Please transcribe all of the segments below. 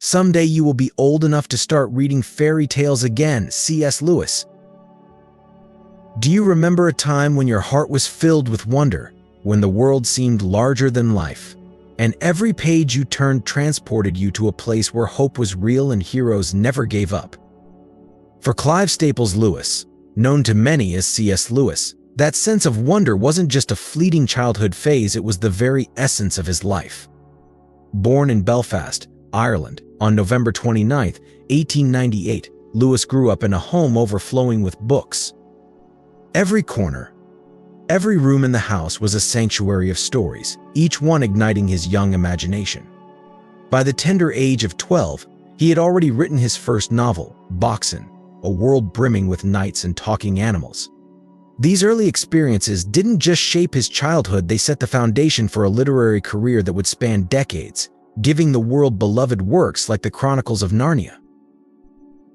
Someday you will be old enough to start reading fairy tales again, C.S. Lewis. Do you remember a time when your heart was filled with wonder, when the world seemed larger than life, and every page you turned transported you to a place where hope was real and heroes never gave up? For Clive Staples Lewis, known to many as C.S. Lewis, that sense of wonder wasn't just a fleeting childhood phase, it was the very essence of his life. Born in Belfast, Ireland, on November 29, 1898, Lewis grew up in a home overflowing with books. Every corner, every room in the house was a sanctuary of stories, each one igniting his young imagination. By the tender age of 12, he had already written his first novel, Boxen, a world brimming with knights and talking animals. These early experiences didn't just shape his childhood, they set the foundation for a literary career that would span decades, giving the world beloved works like the Chronicles of Narnia.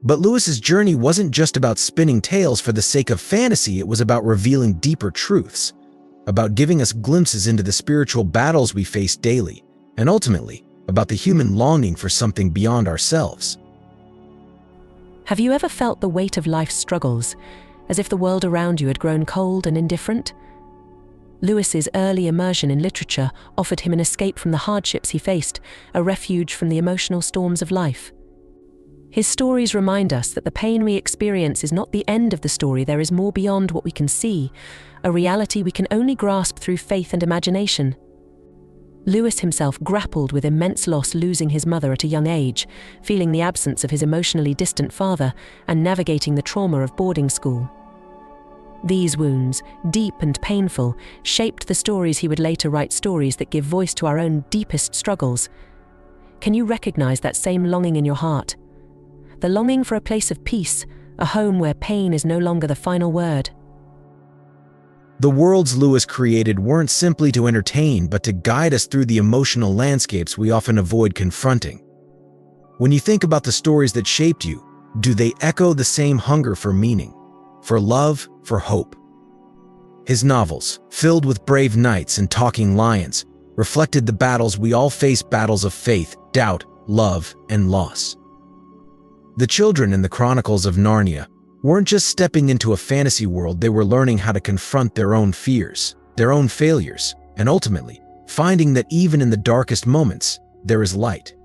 But Lewis's journey wasn't just about spinning tales for the sake of fantasy, it was about revealing deeper truths, about giving us glimpses into the spiritual battles we face daily, and ultimately, about the human longing for something beyond ourselves. Have you ever felt the weight of life's struggles, as if the world around you had grown cold and indifferent? Lewis's early immersion in literature offered him an escape from the hardships he faced, a refuge from the emotional storms of life. His stories remind us that the pain we experience is not the end of the story, there is more beyond what we can see, a reality we can only grasp through faith and imagination. Lewis himself grappled with immense loss, losing his mother at a young age, feeling the absence of his emotionally distant father, and navigating the trauma of boarding school. These wounds, deep and painful, shaped the stories he would later write, stories that give voice to our own deepest struggles. Can you recognize that same longing in your heart? The longing for a place of peace, a home where pain is no longer the final word. The worlds Lewis created weren't simply to entertain, but to guide us through the emotional landscapes we often avoid confronting. When you think about the stories that shaped you, do they echo the same hunger for meaning, for love, for hope? His novels, filled with brave knights and talking lions, reflected the battles we all face, battles of faith, doubt, love, and loss. The children in the Chronicles of Narnia weren't just stepping into a fantasy world, they were learning how to confront their own fears, their own failures, and ultimately, finding that even in the darkest moments, there is light.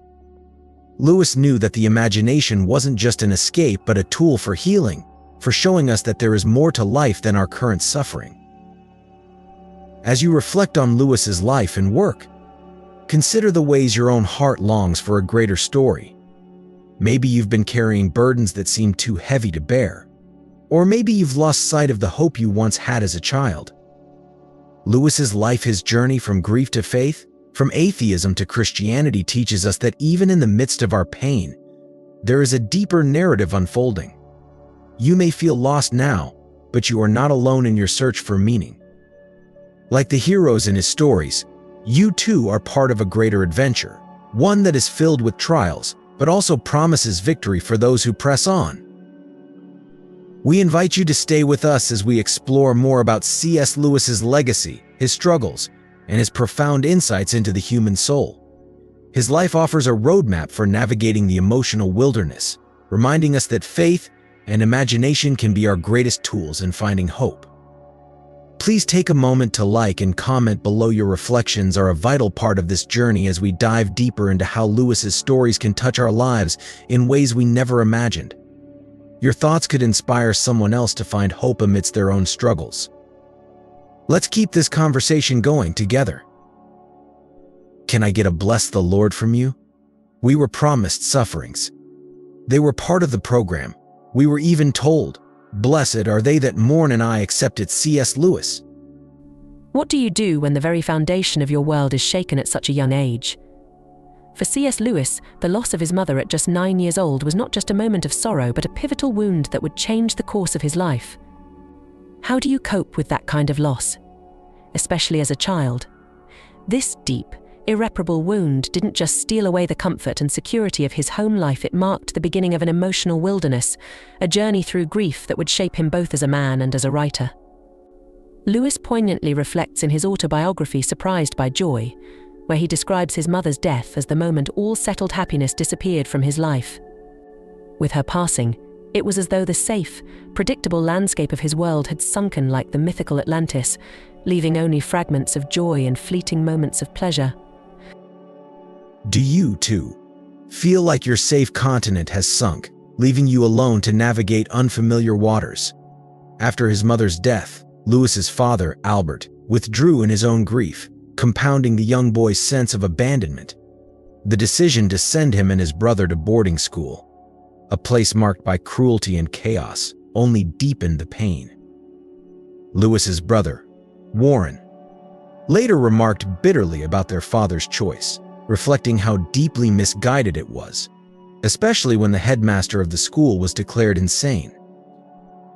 Lewis knew that the imagination wasn't just an escape, but a tool for healing, for showing us that there is more to life than our current suffering. As you reflect on Lewis's life and work, consider the ways your own heart longs for a greater story. Maybe you've been carrying burdens that seem too heavy to bear. Or maybe you've lost sight of the hope you once had as a child. Lewis's life, his journey from grief to faith, from atheism to Christianity, teaches us that even in the midst of our pain, there is a deeper narrative unfolding. You may feel lost now, but you are not alone in your search for meaning. Like the heroes in his stories, you too are part of a greater adventure, one that is filled with trials, but also promises victory for those who press on. We invite you to stay with us as we explore more about C.S. Lewis's legacy, his struggles, and his profound insights into the human soul. His life offers a roadmap for navigating the emotional wilderness, reminding us that faith and imagination can be our greatest tools in finding hope. Please take a moment to like and comment below. Your reflections are a vital part of this journey as we dive deeper into how Lewis's stories can touch our lives in ways we never imagined. Your thoughts could inspire someone else to find hope amidst their own struggles. Let's keep this conversation going together. Can I get a bless the Lord from you? We were promised sufferings. They were part of the program. We were even told, "Blessed are they that mourn," and I accepted. C.S. Lewis. What do you do when the very foundation of your world is shaken at such a young age? For C.S. Lewis, the loss of his mother at just 9 years old was not just a moment of sorrow, but a pivotal wound that would change the course of his life. How do you cope with that kind of loss, especially as a child? This deep, irreparable wound didn't just steal away the comfort and security of his home life, it marked the beginning of an emotional wilderness, a journey through grief that would shape him both as a man and as a writer. Lewis poignantly reflects in his autobiography Surprised by Joy, where he describes his mother's death as the moment all settled happiness disappeared from his life. With her passing, it was as though the safe, predictable landscape of his world had sunken like the mythical Atlantis, leaving only fragments of joy and fleeting moments of pleasure. Do you, too, feel like your safe continent has sunk, leaving you alone to navigate unfamiliar waters? After his mother's death, Lewis's father, Albert, withdrew in his own grief, compounding the young boy's sense of abandonment. The decision to send him and his brother to boarding school, a place marked by cruelty and chaos, only deepened the pain. Lewis's brother, Warren, later remarked bitterly about their father's choice, reflecting how deeply misguided it was, especially when the headmaster of the school was declared insane.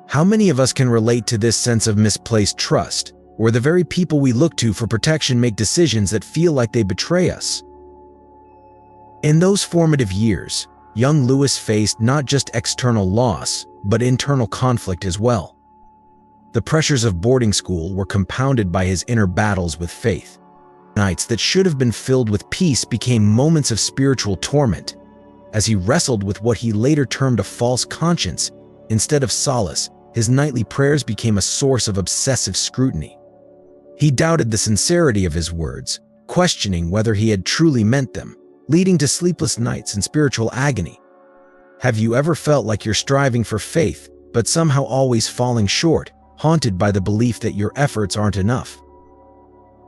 How many of us can relate to this sense of misplaced trust, where the very people we look to for protection make decisions that feel like they betray us? In those formative years, young Lewis faced not just external loss, but internal conflict as well. The pressures of boarding school were compounded by his inner battles with faith. Nights that should have been filled with peace became moments of spiritual torment, as he wrestled with what he later termed a false conscience. Instead of solace, his nightly prayers became a source of obsessive scrutiny. He doubted the sincerity of his words, questioning whether he had truly meant them, leading to sleepless nights and spiritual agony. Have you ever felt like you're striving for faith, but somehow always falling short, haunted by the belief that your efforts aren't enough?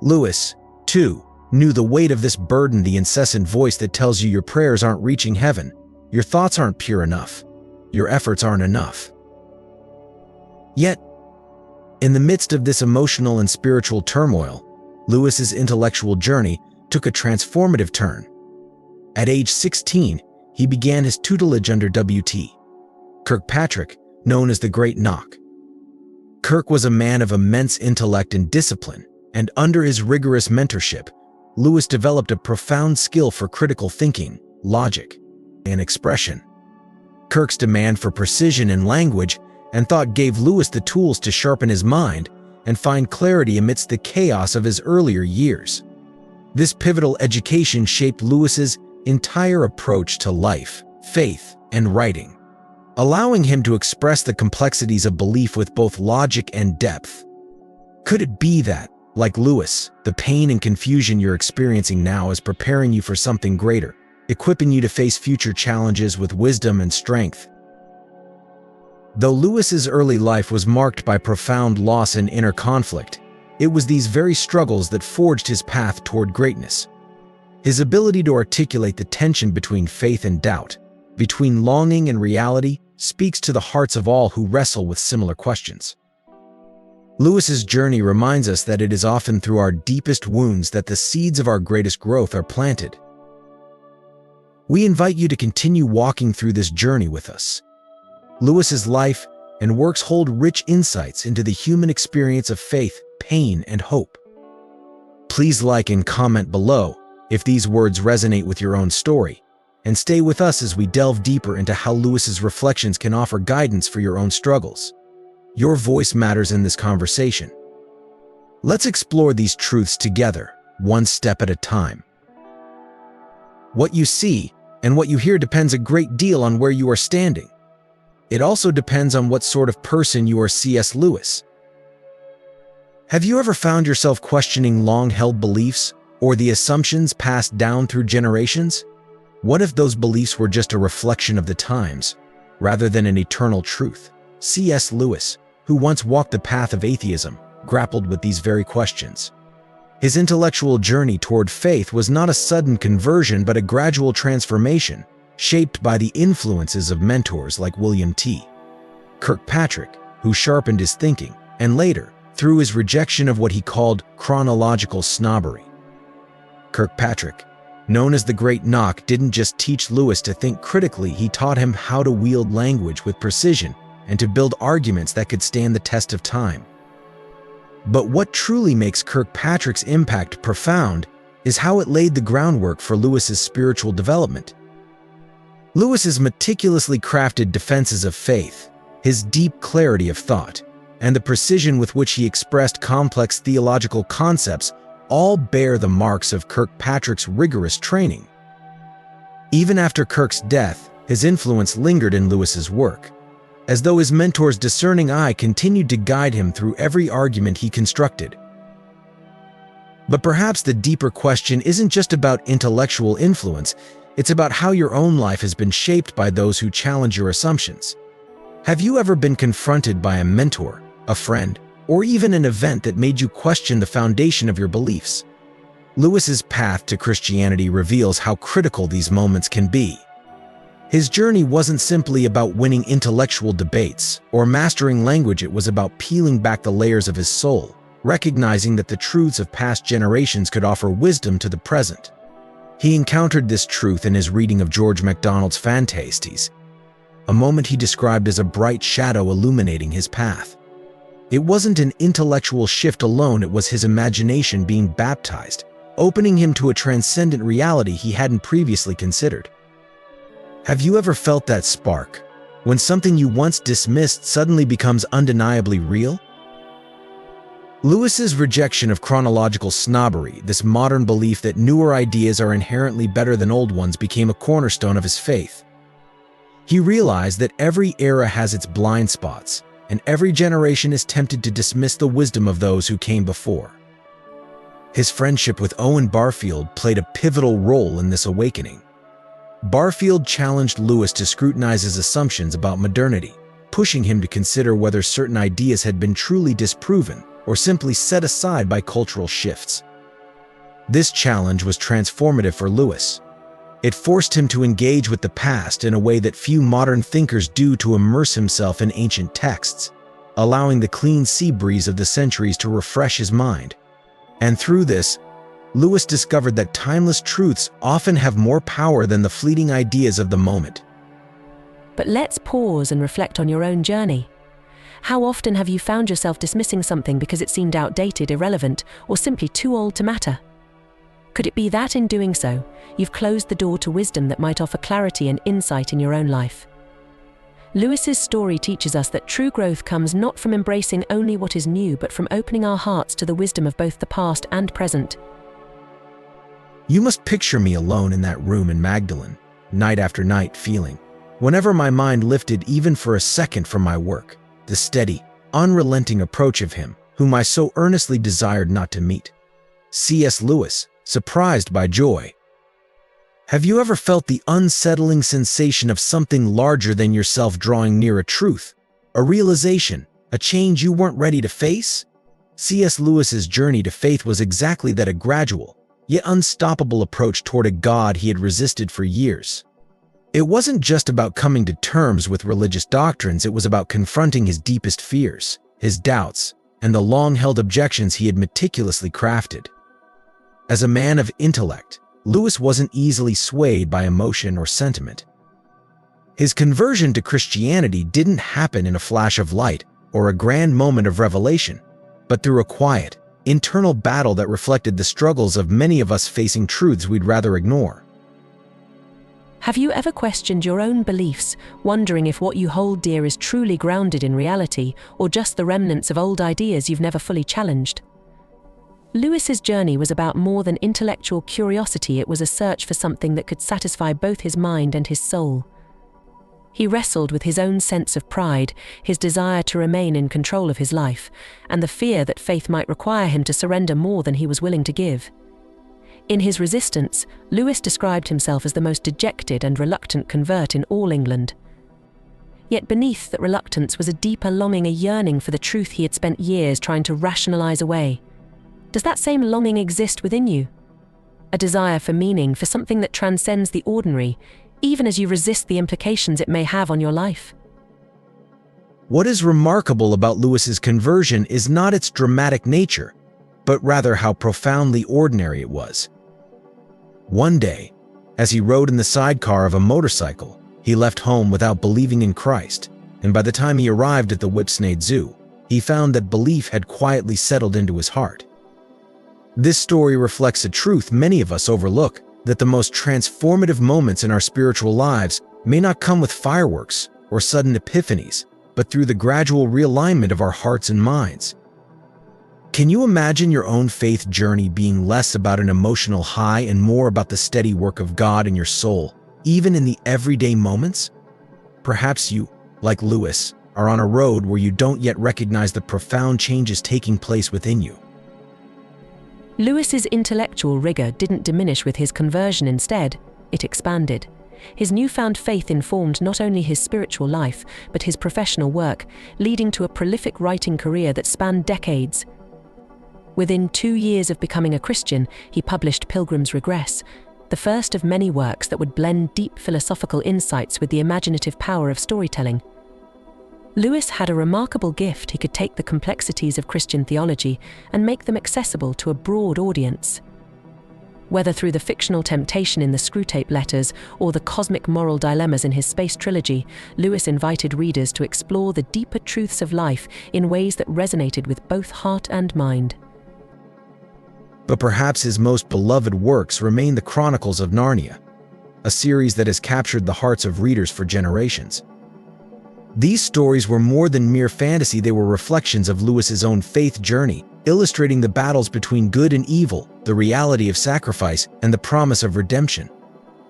Lewis, too, knew the weight of this burden, the incessant voice that tells you your prayers aren't reaching heaven, your thoughts aren't pure enough, your efforts aren't enough. Yet, in the midst of this emotional and spiritual turmoil, Lewis's intellectual journey took a transformative turn. At age 16, he began his tutelage under W.T. Kirkpatrick, known as the Great Knock. Kirk was a man of immense intellect and discipline, and under his rigorous mentorship, Lewis developed a profound skill for critical thinking, logic, and expression. Kirk's demand for precision in language and thought gave Lewis the tools to sharpen his mind and find clarity amidst the chaos of his earlier years. This pivotal education shaped Lewis's entire approach to life, faith, and writing, allowing him to express the complexities of belief with both logic and depth. Could it be that, like Lewis, the pain and confusion you're experiencing now is preparing you for something greater, equipping you to face future challenges with wisdom and strength? Though Lewis's early life was marked by profound loss and inner conflict, it was these very struggles that forged his path toward greatness. His ability to articulate the tension between faith and doubt, between longing and reality, speaks to the hearts of all who wrestle with similar questions. Lewis's journey reminds us that it is often through our deepest wounds that the seeds of our greatest growth are planted. We invite you to continue walking through this journey with us. Lewis's life and works hold rich insights into the human experience of faith, pain, and hope. Please like and comment below if these words resonate with your own story, and stay with us as we delve deeper into how Lewis's reflections can offer guidance for your own struggles. Your voice matters in this conversation. Let's explore these truths together, one step at a time. What you see and what you hear depends a great deal on where you are standing. It also depends on what sort of person you are. C.S. Lewis. Have you ever found yourself questioning long-held beliefs or the assumptions passed down through generations? What if those beliefs were just a reflection of the times, rather than an eternal truth? C.S. Lewis, who once walked the path of atheism, grappled with these very questions. His intellectual journey toward faith was not a sudden conversion but a gradual transformation, shaped by the influences of mentors like William T. Kirkpatrick, who sharpened his thinking, and later, through his rejection of what he called chronological snobbery. Kirkpatrick, known as the Great Knock, didn't just teach Lewis to think critically, he taught him how to wield language with precision and to build arguments that could stand the test of time. But what truly makes Kirkpatrick's impact profound is how it laid the groundwork for Lewis's spiritual development. Lewis's meticulously crafted defenses of faith, his deep clarity of thought, and the precision with which he expressed complex theological concepts all bear the marks of Kirkpatrick's rigorous training. Even after Kirk's death, his influence lingered in Lewis's work, as though his mentor's discerning eye continued to guide him through every argument he constructed. But perhaps the deeper question isn't just about intellectual influence, it's about how your own life has been shaped by those who challenge your assumptions. Have you ever been confronted by a mentor, a friend, or even an event that made you question the foundation of your beliefs? Lewis's path to Christianity reveals how critical these moments can be. His journey wasn't simply about winning intellectual debates or mastering language, it was about peeling back the layers of his soul, recognizing that the truths of past generations could offer wisdom to the present. He encountered this truth in his reading of George MacDonald's Phantastes, a moment he described as a bright shadow illuminating his path. It wasn't an intellectual shift alone, it was his imagination being baptized, opening him to a transcendent reality he hadn't previously considered. Have you ever felt that spark, when something you once dismissed suddenly becomes undeniably real? Lewis's rejection of chronological snobbery, this modern belief that newer ideas are inherently better than old ones, became a cornerstone of his faith. He realized that every era has its blind spots, and every generation is tempted to dismiss the wisdom of those who came before. His friendship with Owen Barfield played a pivotal role in this awakening. Barfield challenged Lewis to scrutinize his assumptions about modernity, pushing him to consider whether certain ideas had been truly disproven or simply set aside by cultural shifts. This challenge was transformative for Lewis. It forced him to engage with the past in a way that few modern thinkers do, to immerse himself in ancient texts, allowing the clean sea breeze of the centuries to refresh his mind. And through this, Lewis discovered that timeless truths often have more power than the fleeting ideas of the moment. But let's pause and reflect on your own journey. How often have you found yourself dismissing something because it seemed outdated, irrelevant, or simply too old to matter? Could it be that in doing so, you've closed the door to wisdom that might offer clarity and insight in your own life? Lewis's story teaches us that true growth comes not from embracing only what is new, but from opening our hearts to the wisdom of both the past and present. You must picture me alone in that room in Magdalen, night after night, feeling, whenever my mind lifted even for a second from my work, the steady, unrelenting approach of him whom I so earnestly desired not to meet. C.S. Lewis, surprised by joy. Have you ever felt the unsettling sensation of something larger than yourself drawing near a truth, a realization, a change you weren't ready to face? C.S. Lewis's journey to faith was exactly that, a gradual, yet unstoppable approach toward a God he had resisted for years. It wasn't just about coming to terms with religious doctrines, it was about confronting his deepest fears, his doubts, and the long-held objections he had meticulously crafted. As a man of intellect, Lewis wasn't easily swayed by emotion or sentiment. His conversion to Christianity didn't happen in a flash of light or a grand moment of revelation, but through a quiet, internal battle that reflected the struggles of many of us facing truths we'd rather ignore. Have you ever questioned your own beliefs, wondering if what you hold dear is truly grounded in reality or just the remnants of old ideas you've never fully challenged? Lewis's journey was about more than intellectual curiosity, it was a search for something that could satisfy both his mind and his soul. He wrestled with his own sense of pride, his desire to remain in control of his life, and the fear that faith might require him to surrender more than he was willing to give. In his resistance, Lewis described himself as the most dejected and reluctant convert in all England. Yet beneath that reluctance was a deeper longing, a yearning for the truth he had spent years trying to rationalize away. Does that same longing exist within you? A desire for meaning, for something that transcends the ordinary, even as you resist the implications it may have on your life? What is remarkable about Lewis's conversion is not its dramatic nature, but rather how profoundly ordinary it was. One day, as he rode in the sidecar of a motorcycle, he left home without believing in Christ, and by the time he arrived at the Whipsnade Zoo, he found that belief had quietly settled into his heart. This story reflects a truth many of us overlook, that the most transformative moments in our spiritual lives may not come with fireworks or sudden epiphanies, but through the gradual realignment of our hearts and minds. Can you imagine your own faith journey being less about an emotional high and more about the steady work of God in your soul, even in the everyday moments? Perhaps you, like Lewis, are on a road where you don't yet recognize the profound changes taking place within you. Lewis's intellectual rigor didn't diminish with his conversion. Instead, it expanded. His newfound faith informed not only his spiritual life, but his professional work, leading to a prolific writing career that spanned decades. Within 2 years of becoming a Christian, he published Pilgrim's Regress, the first of many works that would blend deep philosophical insights with the imaginative power of storytelling. Lewis had a remarkable gift. He could take the complexities of Christian theology and make them accessible to a broad audience. Whether through the fictional temptation in the Screwtape Letters or the cosmic moral dilemmas in his space trilogy, Lewis invited readers to explore the deeper truths of life in ways that resonated with both heart and mind. But perhaps his most beloved works remain the Chronicles of Narnia, a series that has captured the hearts of readers for generations. These stories were more than mere fantasy. They were reflections of Lewis's own faith journey, illustrating the battles between good and evil, the reality of sacrifice, and the promise of redemption.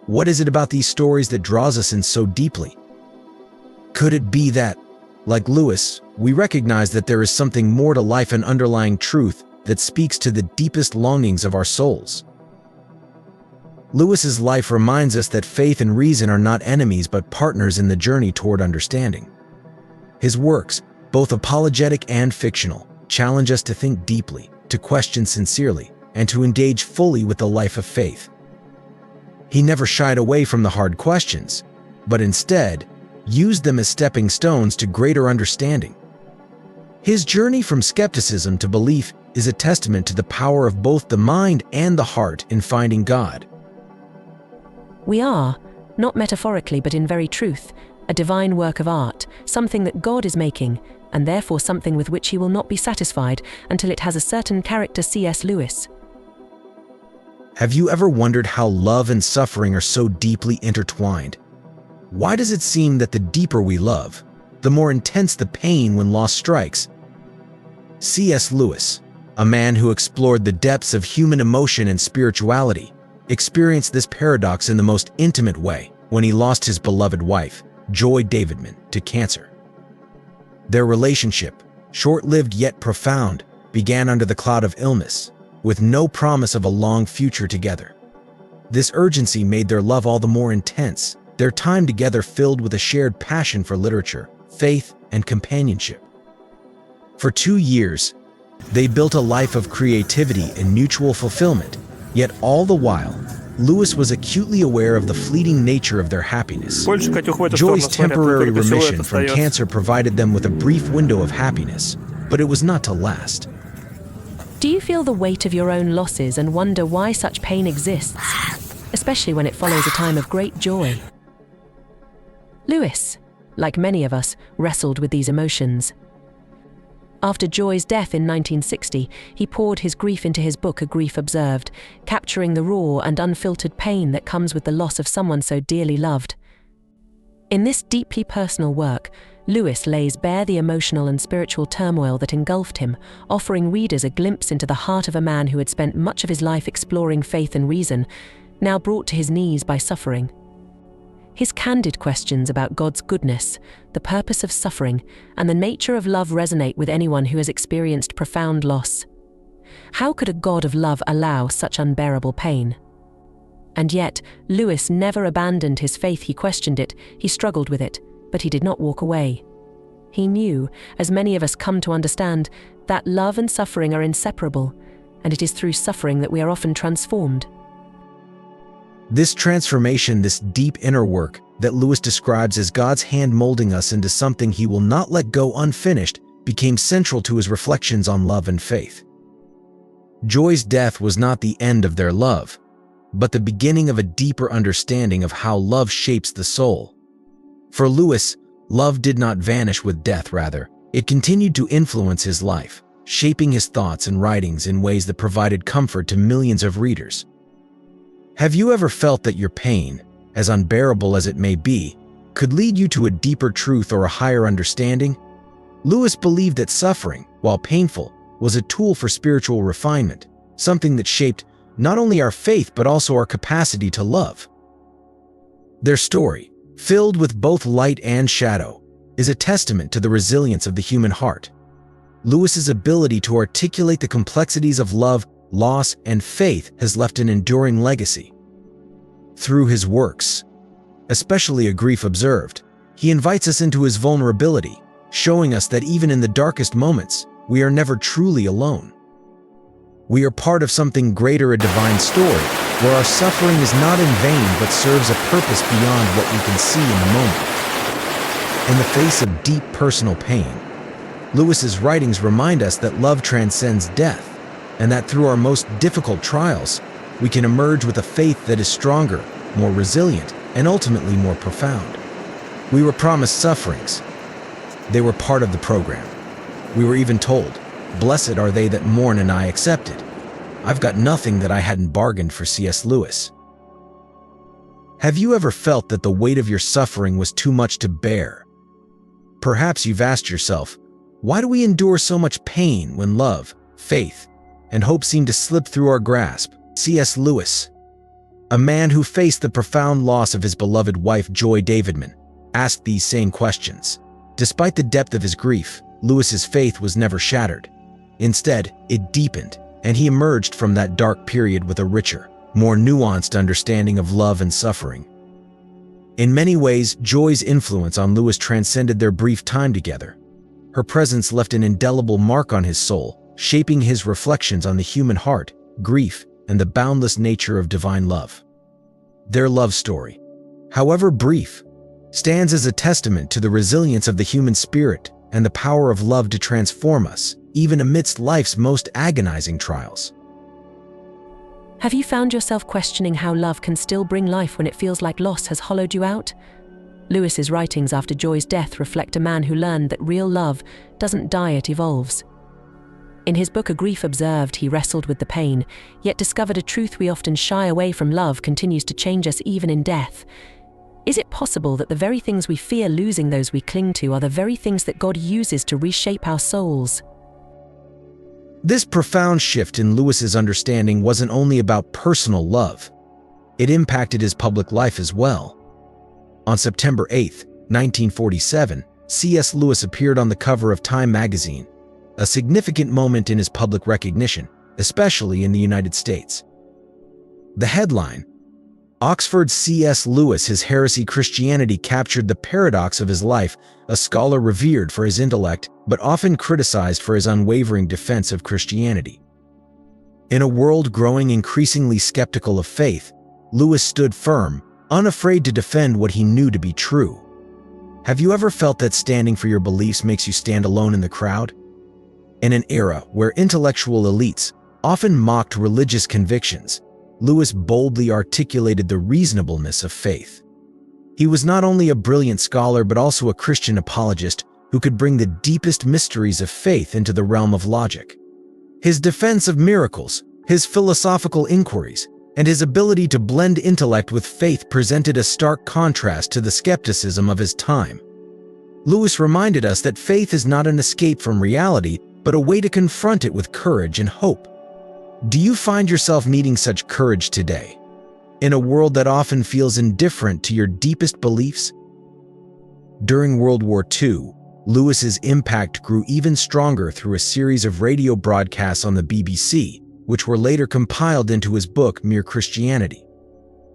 What is it about these stories that draws us in so deeply? Could it be that, like Lewis, we recognize that there is something more to life, an underlying truth that speaks to the deepest longings of our souls? Lewis's life reminds us that faith and reason are not enemies but partners in the journey toward understanding. His works, both apologetic and fictional, challenge us to think deeply, to question sincerely, and to engage fully with the life of faith. He never shied away from the hard questions, but instead used them as stepping stones to greater understanding. His journey from skepticism to belief is a testament to the power of both the mind and the heart in finding God. We are, not metaphorically but in very truth, a divine work of art, something that God is making, and therefore something with which he will not be satisfied until it has a certain character. C.S. Lewis. Have you ever wondered how love and suffering are so deeply intertwined? Why does it seem that the deeper we love, the more intense the pain when loss strikes? C.S. Lewis, a man who explored the depths of human emotion and spirituality, experienced this paradox in the most intimate way when he lost his beloved wife, Joy Davidman, to cancer. Their relationship, short-lived yet profound, began under the cloud of illness, with no promise of a long future together. This urgency made their love all the more intense, their time together filled with a shared passion for literature, faith, and companionship. For 2 years, they built a life of creativity and mutual fulfillment, yet all the while, Lewis was acutely aware of the fleeting nature of their happiness. Joy's temporary remission from cancer provided them with a brief window of happiness, but it was not to last. Do you feel the weight of your own losses and wonder why such pain exists, especially when it follows a time of great joy? Lewis, like many of us, wrestled with these emotions. After Joy's death in 1960, he poured his grief into his book A Grief Observed, capturing the raw and unfiltered pain that comes with the loss of someone so dearly loved. In this deeply personal work, Lewis lays bare the emotional and spiritual turmoil that engulfed him, offering readers a glimpse into the heart of a man who had spent much of his life exploring faith and reason, now brought to his knees by suffering. His candid questions about God's goodness, the purpose of suffering, and the nature of love resonate with anyone who has experienced profound loss. How could a God of love allow such unbearable pain? And yet, Lewis never abandoned his faith. He questioned it, he struggled with it, but he did not walk away. He knew, as many of us come to understand, that love and suffering are inseparable, and it is through suffering that we are often transformed. This transformation, this deep inner work that Lewis describes as God's hand molding us into something he will not let go unfinished, became central to his reflections on love and faith. Joy's death was not the end of their love, but the beginning of a deeper understanding of how love shapes the soul. For Lewis, love did not vanish with death, rather, it continued to influence his life, shaping his thoughts and writings in ways that provided comfort to millions of readers. Have you ever felt that your pain, as unbearable as it may be, could lead you to a deeper truth or a higher understanding? Lewis believed that suffering, while painful, was a tool for spiritual refinement, something that shaped not only our faith but also our capacity to love. Their story, filled with both light and shadow, is a testament to the resilience of the human heart. Lewis's ability to articulate the complexities of love, loss, and faith has left an enduring legacy. Through his works, especially A Grief Observed, he invites us into his vulnerability, showing us that even in the darkest moments, we are never truly alone. We are part of something greater, a divine story, where our suffering is not in vain but serves a purpose beyond what we can see in the moment. In the face of deep personal pain, Lewis's writings remind us that love transcends death, and that through our most difficult trials, we can emerge with a faith that is stronger, more resilient, and ultimately more profound. We were promised sufferings. They were part of the program. We were even told, "Blessed are they that mourn," and I accepted. I've got nothing that I hadn't bargained for. C.S. Lewis. Have you ever felt that the weight of your suffering was too much to bear? Perhaps you've asked yourself, why do we endure so much pain when love, faith, and hope seem to slip through our grasp? C.S. Lewis, a man who faced the profound loss of his beloved wife Joy Davidman, asked these same questions. Despite the depth of his grief, Lewis's faith was never shattered. Instead, it deepened, and he emerged from that dark period with a richer, more nuanced understanding of love and suffering. In many ways, Joy's influence on Lewis transcended their brief time together. Her presence left an indelible mark on his soul, shaping his reflections on the human heart, grief, and the boundless nature of divine love. Their love story, however brief, stands as a testament to the resilience of the human spirit and the power of love to transform us, even amidst life's most agonizing trials. Have you found yourself questioning how love can still bring life when it feels like loss has hollowed you out? Lewis's writings after Joy's death reflect a man who learned that real love doesn't die, it evolves. In his book A Grief Observed, he wrestled with the pain, yet discovered a truth we often shy away from: love continues to change us even in death. Is it possible that the very things we fear losing, those we cling to, are the very things that God uses to reshape our souls? This profound shift in Lewis's understanding wasn't only about personal love. It impacted his public life as well. On September 8, 1947, C.S. Lewis appeared on the cover of Time magazine, a significant moment in his public recognition, especially in the United States. The headline, "Oxford's C.S. Lewis, His Heresy Christianity," captured the paradox of his life, a scholar revered for his intellect but often criticized for his unwavering defense of Christianity. In a world growing increasingly skeptical of faith, Lewis stood firm, unafraid to defend what he knew to be true. Have you ever felt that standing for your beliefs makes you stand alone in the crowd? In an era where intellectual elites often mocked religious convictions, Lewis boldly articulated the reasonableness of faith. He was not only a brilliant scholar but also a Christian apologist who could bring the deepest mysteries of faith into the realm of logic. His defense of miracles, his philosophical inquiries, and his ability to blend intellect with faith presented a stark contrast to the skepticism of his time. Lewis reminded us that faith is not an escape from reality, but a way to confront it with courage and hope. Do you find yourself needing such courage today, in a world that often feels indifferent to your deepest beliefs? During World War II, Lewis's impact grew even stronger through a series of radio broadcasts on the BBC, which were later compiled into his book Mere Christianity.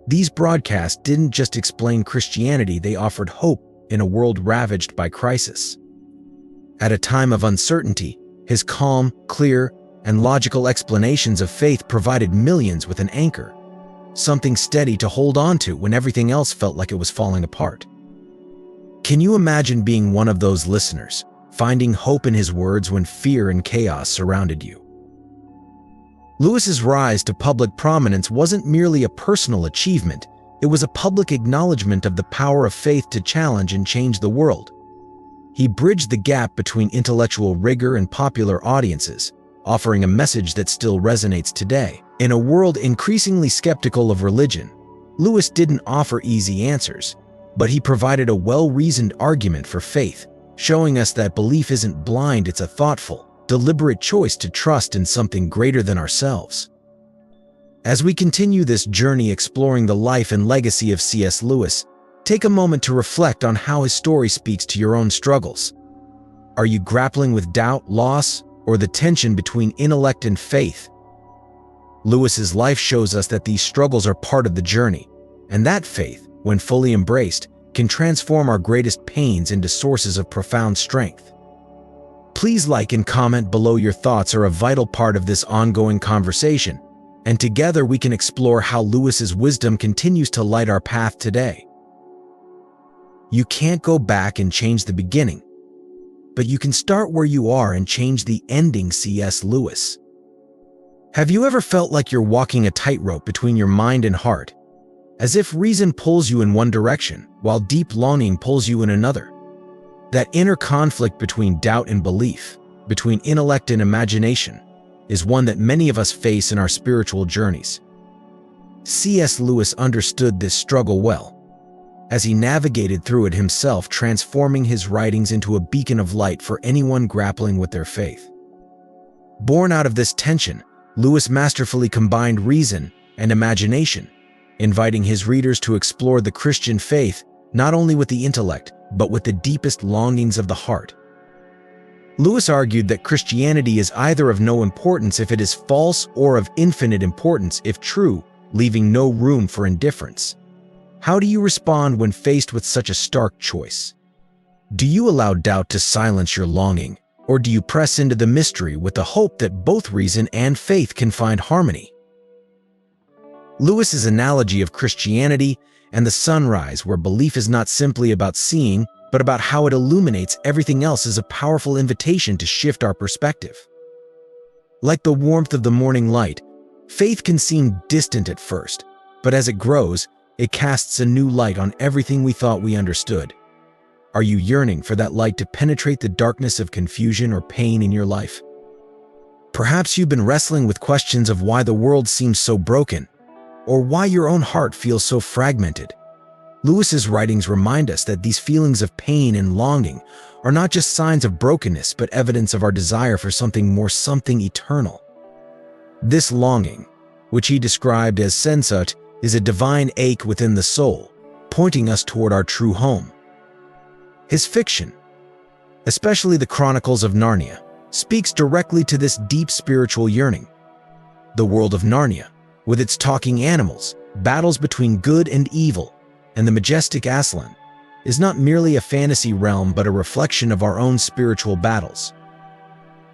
These broadcasts didn't just explain Christianity, they offered hope in a world ravaged by crisis. At a time of uncertainty, his calm, clear, and logical explanations of faith provided millions with an anchor, something steady to hold on to when everything else felt like it was falling apart. Can you imagine being one of those listeners, finding hope in his words when fear and chaos surrounded you? Lewis's rise to public prominence wasn't merely a personal achievement, it was a public acknowledgement of the power of faith to challenge and change the world. He bridged the gap between intellectual rigor and popular audiences, offering a message that still resonates today. In a world increasingly skeptical of religion, Lewis didn't offer easy answers, but he provided a well-reasoned argument for faith, showing us that belief isn't blind, it's a thoughtful, deliberate choice to trust in something greater than ourselves. As we continue this journey exploring the life and legacy of C.S. Lewis, take a moment to reflect on how his story speaks to your own struggles. Are you grappling with doubt, loss, or the tension between intellect and faith? Lewis's life shows us that these struggles are part of the journey, and that faith, when fully embraced, can transform our greatest pains into sources of profound strength. Please like and comment below. Your thoughts are a vital part of this ongoing conversation, and together we can explore how Lewis's wisdom continues to light our path today. You can't go back and change the beginning, but you can start where you are and change the ending. C.S. Lewis. Have you ever felt like you're walking a tightrope between your mind and heart, as if reason pulls you in one direction while deep longing pulls you in another? That inner conflict between doubt and belief, between intellect and imagination, is one that many of us face in our spiritual journeys. C.S. Lewis understood this struggle well, as he navigated through it himself, transforming his writings into a beacon of light for anyone grappling with their faith. Born out of this tension, Lewis masterfully combined reason and imagination, inviting his readers to explore the Christian faith not only with the intellect, but with the deepest longings of the heart. Lewis argued that Christianity is either of no importance if it is false or of infinite importance if true, leaving no room for indifference. How do you respond when faced with such a stark choice? Do you allow doubt to silence your longing, or do you press into the mystery with the hope that both reason and faith can find harmony? Lewis's analogy of Christianity and the sunrise, where belief is not simply about seeing, but about how it illuminates everything else, is a powerful invitation to shift our perspective. Like the warmth of the morning light, faith can seem distant at first, but as it grows, it casts a new light on everything we thought we understood. Are you yearning for that light to penetrate the darkness of confusion or pain in your life? Perhaps you've been wrestling with questions of why the world seems so broken, or why your own heart feels so fragmented. Lewis's writings remind us that these feelings of pain and longing are not just signs of brokenness, but evidence of our desire for something more, something eternal. This longing, which he described as sensat, is a divine ache within the soul, pointing us toward our true home. His fiction, especially the Chronicles of Narnia, speaks directly to this deep spiritual yearning. The world of Narnia, with its talking animals, battles between good and evil, and the majestic Aslan, is not merely a fantasy realm but a reflection of our own spiritual battles.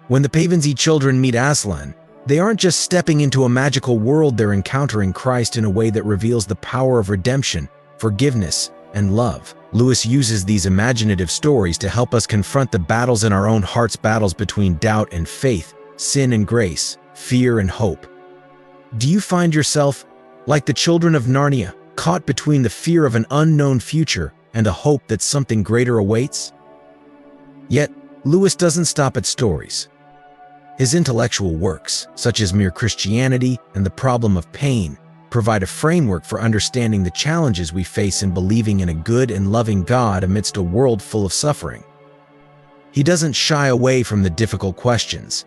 When the Pevensey children meet Aslan, they aren't just stepping into a magical world, they're encountering Christ in a way that reveals the power of redemption, forgiveness, and love. Lewis uses these imaginative stories to help us confront the battles in our own hearts, battles between doubt and faith, sin and grace, fear and hope. Do you find yourself, like the children of Narnia, caught between the fear of an unknown future and the hope that something greater awaits? Yet, Lewis doesn't stop at stories. His intellectual works, such as Mere Christianity and The Problem of Pain, provide a framework for understanding the challenges we face in believing in a good and loving God amidst a world full of suffering. He doesn't shy away from the difficult questions.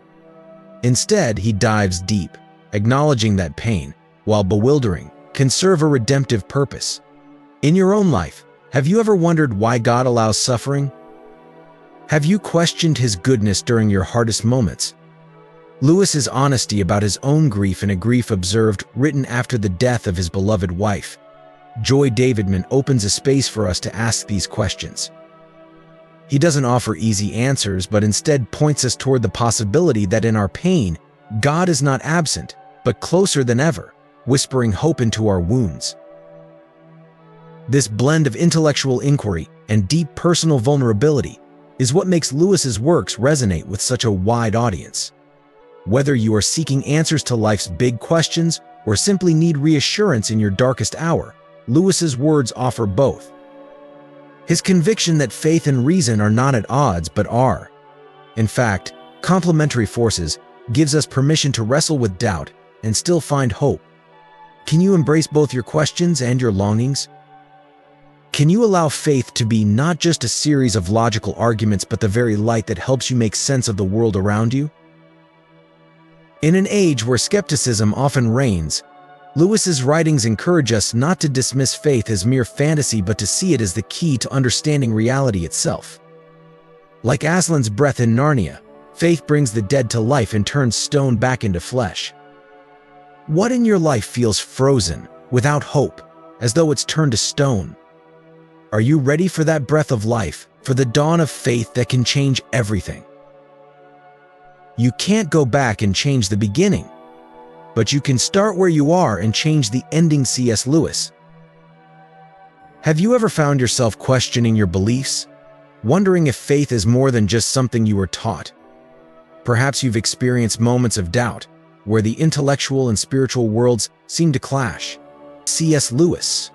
Instead, he dives deep, acknowledging that pain, while bewildering, can serve a redemptive purpose. In your own life, have you ever wondered why God allows suffering? Have you questioned His goodness during your hardest moments? Lewis's honesty about his own grief, and a grief observed, written after the death of his beloved wife, Joy Davidman, opens a space for us to ask these questions. He doesn't offer easy answers, but instead points us toward the possibility that in our pain, God is not absent, but closer than ever, whispering hope into our wounds. This blend of intellectual inquiry and deep personal vulnerability is what makes Lewis's works resonate with such a wide audience. Whether you are seeking answers to life's big questions or simply need reassurance in your darkest hour, Lewis's words offer both. His conviction that faith and reason are not at odds but are, in fact, complementary forces, gives us permission to wrestle with doubt and still find hope. Can you embrace both your questions and your longings? Can you allow faith to be not just a series of logical arguments, but the very light that helps you make sense of the world around you? In an age where skepticism often reigns, Lewis's writings encourage us not to dismiss faith as mere fantasy, but to see it as the key to understanding reality itself. Like Aslan's breath in Narnia, faith brings the dead to life and turns stone back into flesh. What in your life feels frozen, without hope, as though it's turned to stone? Are you ready for that breath of life, for the dawn of faith that can change everything? You can't go back and change the beginning, but you can start where you are and change the ending. C.S. Lewis. Have you ever found yourself questioning your beliefs, wondering if faith is more than just something you were taught? Perhaps you've experienced moments of doubt, where the intellectual and spiritual worlds seem to clash. C.S. Lewis,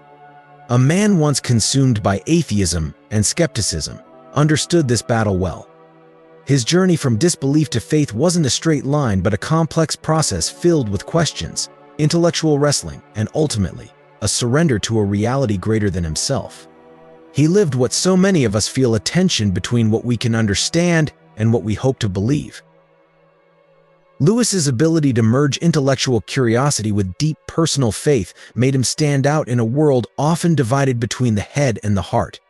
a man once consumed by atheism and skepticism, understood this battle well. His journey from disbelief to faith wasn't a straight line, but a complex process filled with questions, intellectual wrestling, and ultimately, a surrender to a reality greater than himself. He lived what so many of us feel, a tension between what we can understand and what we hope to believe. Lewis's ability to merge intellectual curiosity with deep personal faith made him stand out in a world often divided between the head and the heart.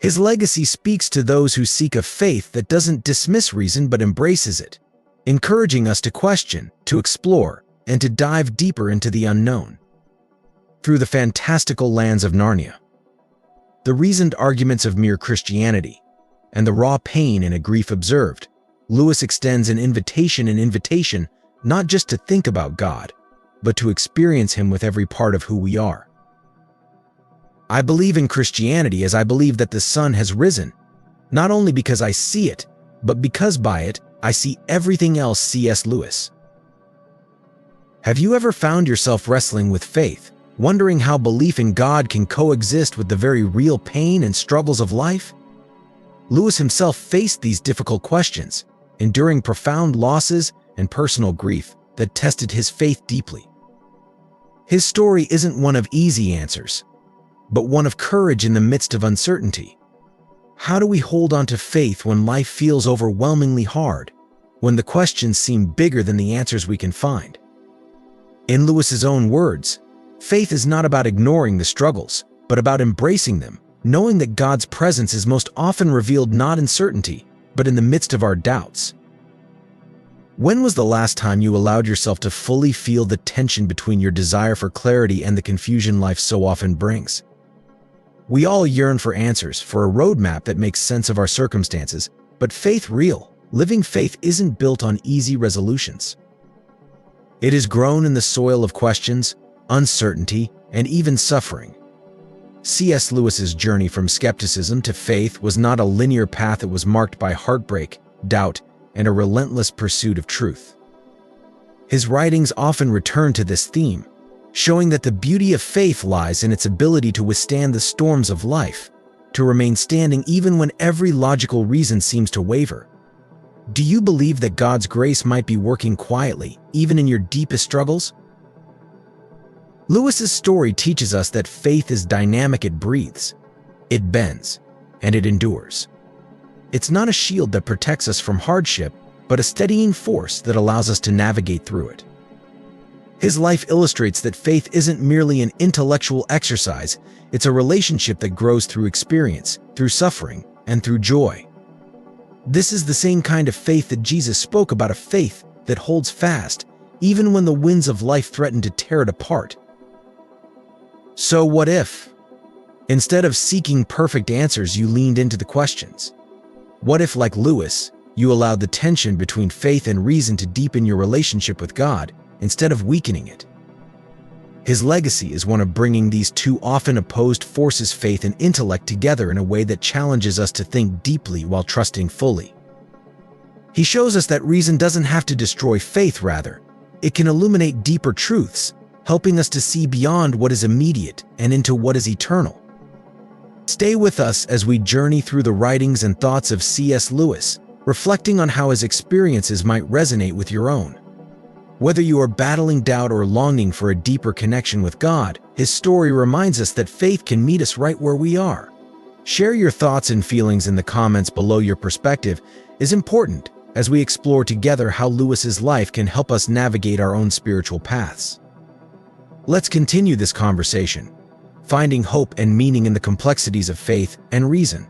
His legacy speaks to those who seek a faith that doesn't dismiss reason but embraces it, encouraging us to question, to explore, and to dive deeper into the unknown. Through the fantastical lands of Narnia, the reasoned arguments of mere Christianity, and the raw pain and a grief observed, Lewis extends an invitation not just to think about God, but to experience Him with every part of who we are. I believe in Christianity as I believe that the sun has risen, not only because I see it, but because by it I see everything else. C.S. Lewis. Have you ever found yourself wrestling with faith, wondering how belief in God can coexist with the very real pain and struggles of life? Lewis himself faced these difficult questions, enduring profound losses and personal grief that tested his faith deeply. His story isn't one of easy answers, but one of courage in the midst of uncertainty. How do we hold on to faith when life feels overwhelmingly hard, when the questions seem bigger than the answers we can find? In Lewis's own words, faith is not about ignoring the struggles, but about embracing them, knowing that God's presence is most often revealed not in certainty, but in the midst of our doubts. When was the last time you allowed yourself to fully feel the tension between your desire for clarity and the confusion life so often brings? We all yearn for answers, for a roadmap that makes sense of our circumstances, but living faith isn't built on easy resolutions. It is grown in the soil of questions, uncertainty, and even suffering. C.S. Lewis's journey from skepticism to faith was not a linear path. It was marked by heartbreak, doubt, and a relentless pursuit of truth. His writings often return to this theme, showing that the beauty of faith lies in its ability to withstand the storms of life, to remain standing even when every logical reason seems to waver. Do you believe that God's grace might be working quietly, even in your deepest struggles? Lewis's story teaches us that faith is dynamic. It breathes, it bends, and it endures. It's not a shield that protects us from hardship, but a steadying force that allows us to navigate through it. His life illustrates that faith isn't merely an intellectual exercise, it's a relationship that grows through experience, through suffering, and through joy. This is the same kind of faith that Jesus spoke about, a faith that holds fast, even when the winds of life threaten to tear it apart. So what if, instead of seeking perfect answers, you leaned into the questions? What if, like Lewis, you allowed the tension between faith and reason to deepen your relationship with God, instead of weakening it? His legacy is one of bringing these two often opposed forces, faith and intellect, together in a way that challenges us to think deeply while trusting fully. He shows us that reason doesn't have to destroy faith, rather, it can illuminate deeper truths, helping us to see beyond what is immediate and into what is eternal. Stay with us as we journey through the writings and thoughts of C.S. Lewis, reflecting on how his experiences might resonate with your own. Whether you are battling doubt or longing for a deeper connection with God, His story reminds us that faith can meet us right where we are. Share your thoughts and feelings in the comments below. Your perspective is important as we explore together how Lewis's life can help us navigate our own spiritual paths. Let's continue this conversation, finding hope and meaning in the complexities of faith and reason.